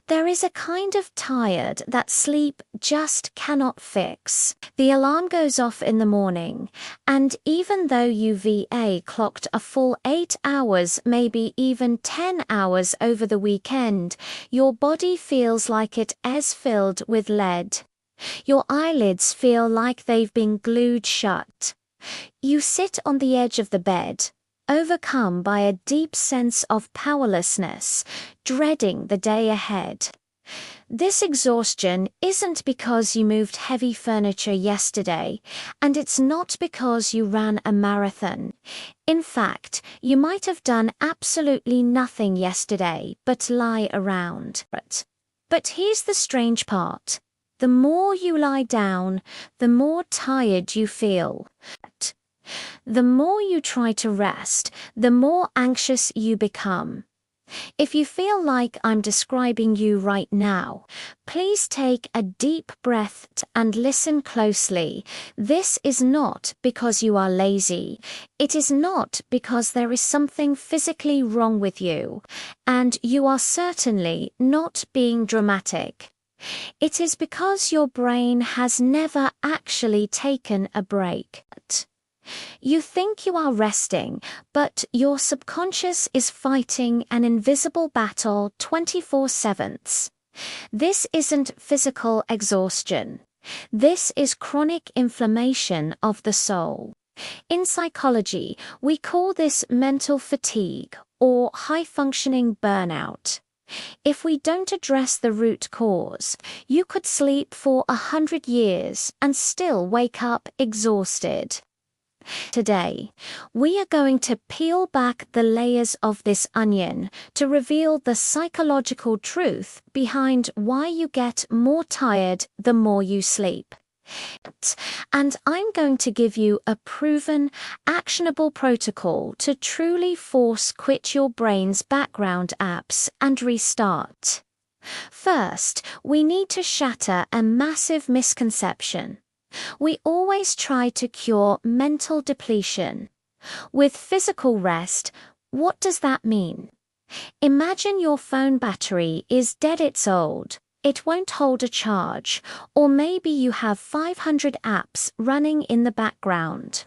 There is a kind of tired that sleep just cannot fix. The alarm goes off in the morning, and even though UVA clocked a full 8 hours, maybe even 10 hours over the weekend, your body feels like it is filled with lead. Your eyelids feel like they've been glued shut. You sit on the edge of the bed, overcome by a deep sense of powerlessness, dreading the day ahead. This exhaustion isn't because you moved heavy furniture yesterday, and it's not because you ran a marathon. In fact, you might have done absolutely nothing yesterday but lie around. But here's the strange part. The more you lie down, the more tired you feel. The more you try to rest, the more anxious you become. If you feel like I'm describing you right now, please take a deep breath and listen closely. This is not because you are lazy. It is not because there is something physically wrong with you, and you are certainly not being dramatic. It is because your brain has never actually taken a break. You think you are resting, but your subconscious is fighting an invisible battle 24/7. This isn't physical exhaustion. This is chronic inflammation of the soul. In psychology, we call this mental fatigue or high-functioning burnout. If we don't address the root cause, you could sleep for 100 years and still wake up exhausted. Today, we are going to peel back the layers of this onion to reveal the psychological truth behind why you get more tired the more you sleep. And I'm going to give you a proven, actionable protocol to truly force quit your brain's background apps and restart. First, we need to shatter a massive misconception. We always try to cure mental depletion. With physical rest, what does that mean? Imagine your phone battery is dead, it's old. It won't hold a charge, or maybe you have 500 apps running in the background.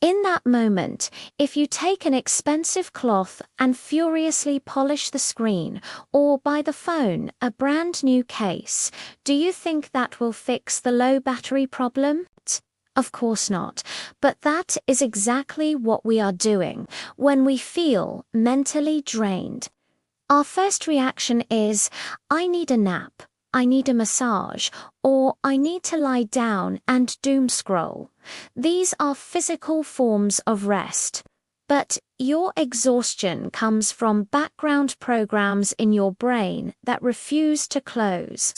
In that moment, if you take an expensive cloth and furiously polish the screen, or buy the phone a brand new case, do you think that will fix the low battery problem? Of course not, but that is exactly what we are doing when we feel mentally drained. Our first reaction is, I need a nap, I need a massage, or I need to lie down and doom scroll. These are physical forms of rest. But your exhaustion comes from background programs in your brain that refuse to close.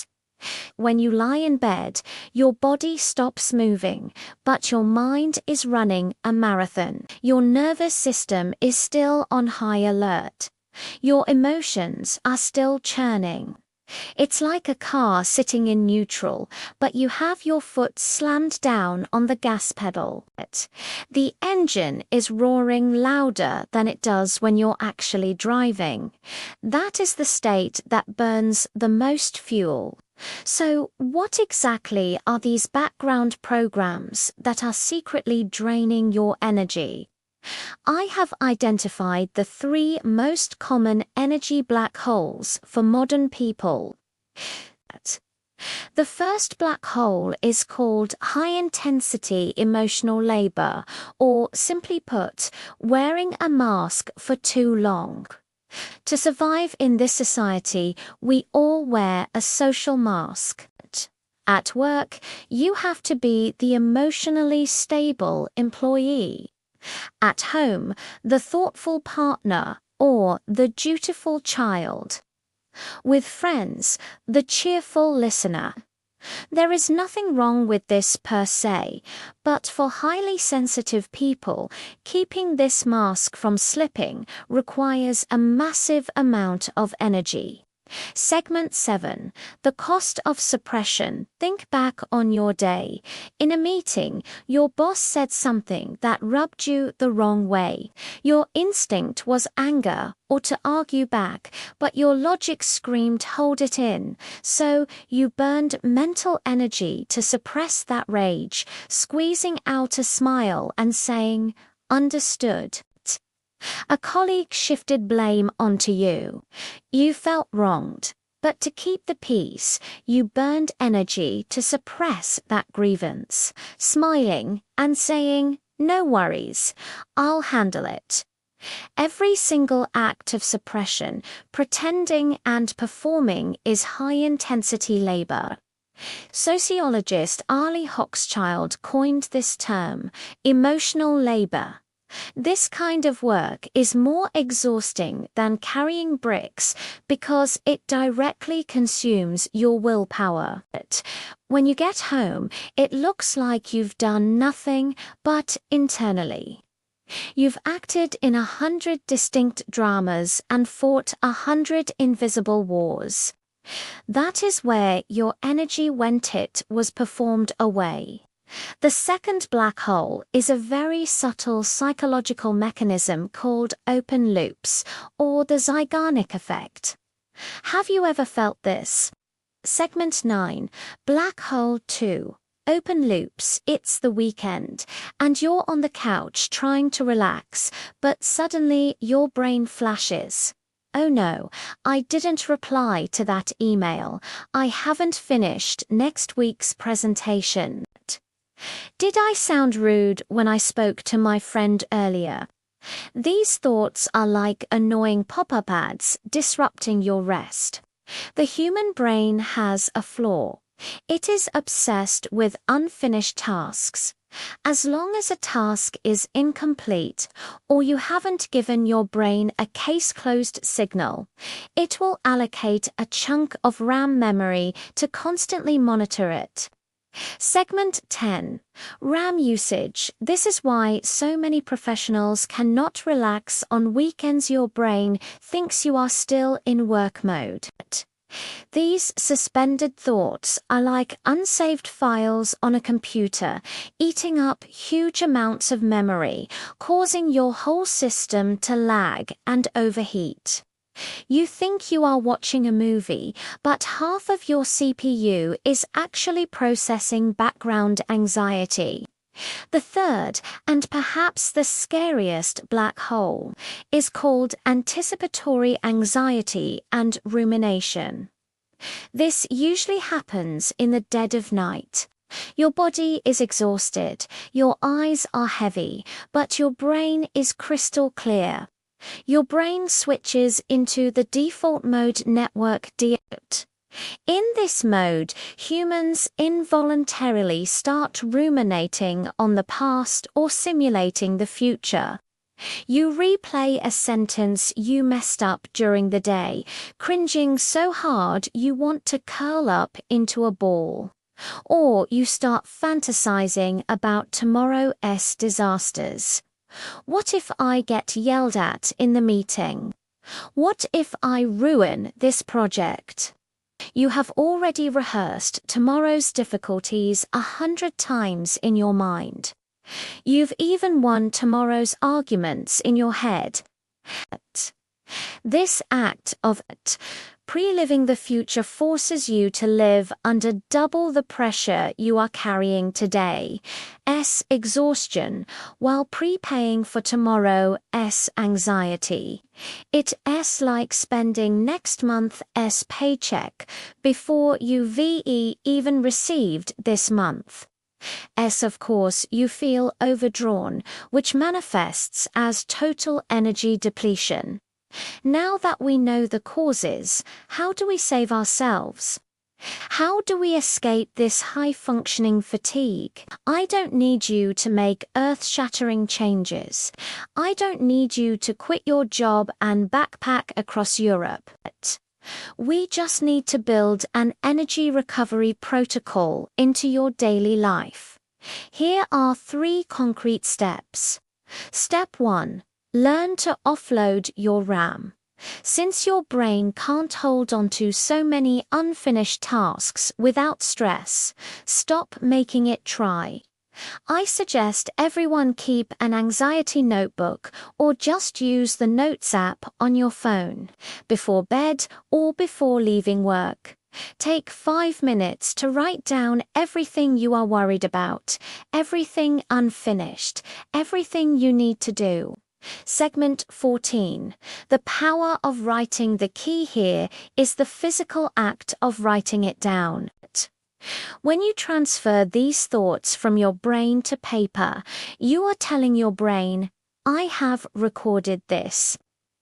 When you lie in bed, your body stops moving, but your mind is running a marathon. Your nervous system is still on high alert. Your emotions are still churning. It's like a car sitting in neutral, but you have your foot slammed down on the gas pedal. The engine is roaring louder than it does when you're actually driving. That is the state that burns the most fuel. So, what exactly are these background programs that are secretly draining your energy? I have identified the 3 most common energy black holes for modern people. The first black hole is called high-intensity emotional labor, or simply put, wearing a mask for too long. To survive in this society, we all wear a social mask. At work, you have to be the emotionally stable employee. At home, the thoughtful partner or the dutiful child. With friends, the cheerful listener. There is nothing wrong with this per se, but for highly sensitive people, keeping this mask from slipping requires a massive amount of energy. Segment 7. The cost of suppression. Think back on your day. In a meeting, your boss said something that rubbed you the wrong way. Your instinct was anger or to argue back, but your logic screamed, "Hold it in." So you burned mental energy to suppress that rage, squeezing out a smile and saying, "Understood." A colleague shifted blame onto you. You felt wronged, but to keep the peace, you burned energy to suppress that grievance, smiling and saying, "No worries, I'll handle it." Every single act of suppression, pretending and performing is high-intensity labor. Sociologist Arlie Hochschild coined this term, emotional labor. This kind of work is more exhausting than carrying bricks because it directly consumes your willpower. When you get home, it looks like you've done nothing but internally. You've acted in 100 distinct dramas and fought 100 invisible wars. That is where your energy went. It was performed away. The second black hole is a very subtle psychological mechanism called open loops, or the Zeigarnik effect. Have you ever felt this? Segment 9. Black hole 2. Open loops. It's the weekend, and you're on the couch trying to relax, but suddenly your brain flashes. "Oh no, I didn't reply to that email. I haven't finished next week's presentation. Did I sound rude when I spoke to my friend earlier?" These thoughts are like annoying pop-up ads disrupting your rest. The human brain has a flaw. It is obsessed with unfinished tasks. As long as a task is incomplete, or you haven't given your brain a case-closed signal, it will allocate a chunk of RAM memory to constantly monitor it. Segment 10. RAM usage. This is why so many professionals cannot relax on weekends. Your brain thinks you are still in work mode. These suspended thoughts are like unsaved files on a computer, eating up huge amounts of memory, causing your whole system to lag and overheat. You think you are watching a movie, but half of your CPU is actually processing background anxiety. The third, and perhaps the scariest black hole, is called anticipatory anxiety and rumination. This usually happens in the dead of night. Your body is exhausted, your eyes are heavy, but your brain is crystal clear. Your brain switches into the default mode network DMOD. In this mode, humans involuntarily start ruminating on the past or simulating the future. You replay a sentence you messed up during the day, cringing so hard you want to curl up into a ball. Or you start fantasizing about tomorrow's disasters. What if I get yelled at in the meeting? What if I ruin this project? You have already rehearsed tomorrow's difficulties 100 times in your mind. You've even won tomorrow's arguments in your head. This act of pre-living the future forces you to live under double the pressure you are carrying today, exhaustion, while prepaying for tomorrow's anxiety. It's like spending next month's paycheck before you even received this month. Of course, you feel overdrawn, which manifests as total energy depletion. Now that we know the causes, how do we save ourselves? How do we escape this high-functioning fatigue? I don't need you to make earth-shattering changes. I don't need you to quit your job and backpack across Europe. We just need to build an energy recovery protocol into your daily life. Here are 3 concrete steps. Step 1. Learn to offload your RAM. Since your brain can't hold on to so many unfinished tasks without stress, stop making it try. I suggest everyone keep an anxiety notebook or just use the Notes app on your phone, before bed or before leaving work. Take 5 minutes to write down everything you are worried about, everything unfinished, everything you need to do. Segment 14. The power of writing. The key here is the physical act of writing it down. When you transfer these thoughts from your brain to paper, you are telling your brain, I have recorded this.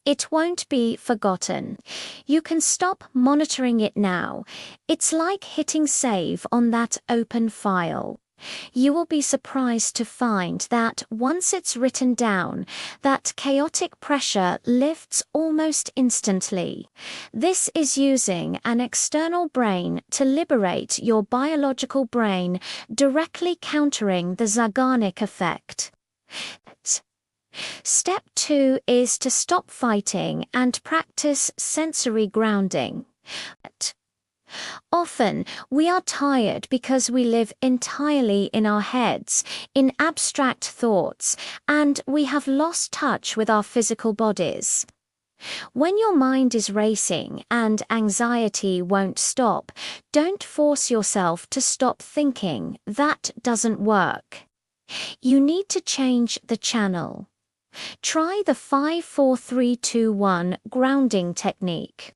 It won't be forgotten. You can stop monitoring it now. It's like hitting save on that open file. You will be surprised to find that once it's written down, that chaotic pressure lifts almost instantly. This is using an external brain to liberate your biological brain, directly countering the Zeigarnik effect. Step 2 is to stop fighting and practice sensory grounding. Often, we are tired because we live entirely in our heads, in abstract thoughts, and we have lost touch with our physical bodies. When your mind is racing and anxiety won't stop, don't force yourself to stop thinking. That doesn't work. You need to change the channel. Try the 5-4-3-2-1 grounding technique.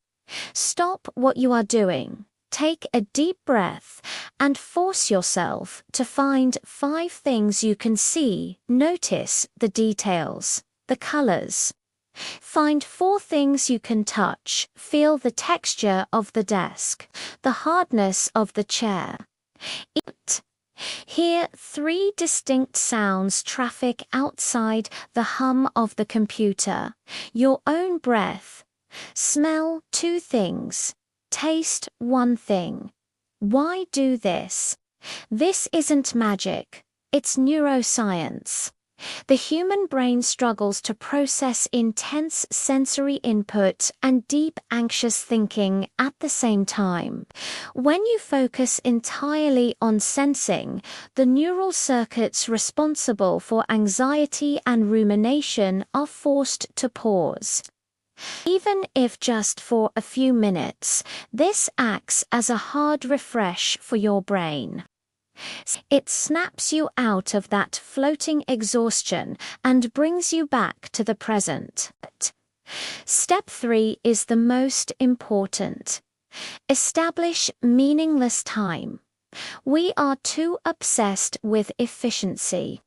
Stop what you are doing. Take a deep breath and force yourself to find 5 things you can see. Notice the details, the colors. Find 4 things you can touch. Feel the texture of the desk, the hardness of the chair. Hear 3 distinct sounds: traffic outside, the hum of the computer, your own breath. Smell 2 things. Taste 1 thing. Why do this? This isn't magic. It's neuroscience. The human brain struggles to process intense sensory input and deep anxious thinking at the same time. When you focus entirely on sensing, the neural circuits responsible for anxiety and rumination are forced to pause. Even if just for a few minutes, this acts as a hard refresh for your brain. It snaps you out of that floating exhaustion and brings you back to the present. Step 3 is the most important. Establish meaningless time. We are too obsessed with efficiency.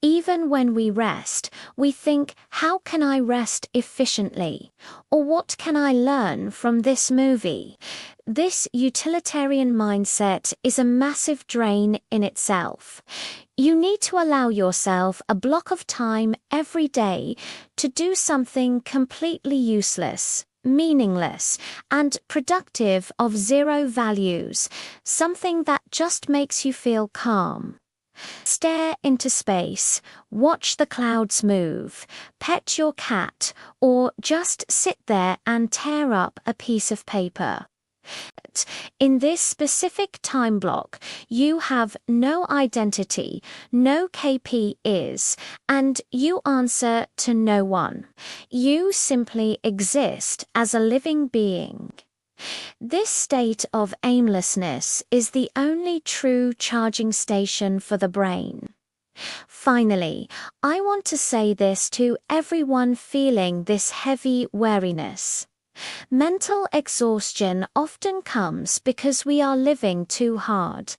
Even when we rest, we think, how can I rest efficiently? Or what can I learn from this movie? This utilitarian mindset is a massive drain in itself. You need to allow yourself a block of time every day to do something completely useless, meaningless, and productive of 0 values, something that just makes you feel calm. Stare into space, watch the clouds move, pet your cat, or just sit there and tear up a piece of paper. In this specific time block, you have no identity, no KPIs, and you answer to no one. You simply exist as a living being. This state of aimlessness is the only true charging station for the brain. Finally, I want to say this to everyone feeling this heavy weariness. Mental exhaustion often comes because we are living too hard.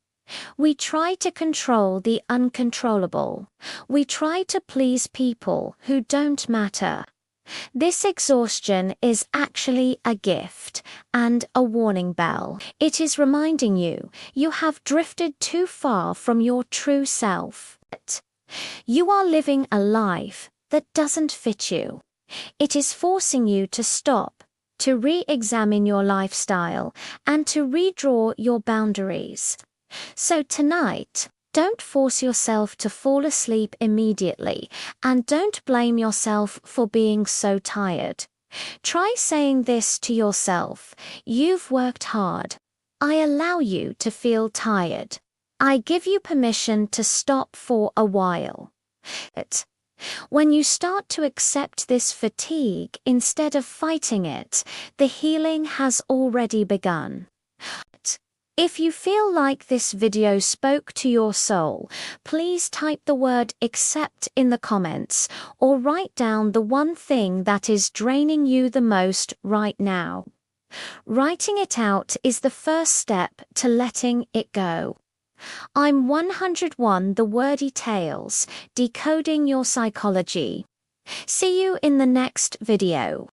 We try to control the uncontrollable. We try to please people who don't matter. This exhaustion is actually a gift and a warning bell. It is reminding you you have drifted too far from your true self. You are living a life that doesn't fit you. It is forcing you to stop, to re-examine your lifestyle, and to redraw your boundaries. So tonight, don't force yourself to fall asleep immediately, and don't blame yourself for being so tired. Try saying this to yourself: you've worked hard. I allow you to feel tired. I give you permission to stop for a while. When you start to accept this fatigue instead of fighting it, the healing has already begun. If you feel like this video spoke to your soul, please type the word accept in the comments, or write down the one thing that is draining you the most right now. Writing it out is the first step to letting it go. I'm 101 The Wordy Tales, decoding your psychology. See you in the next video.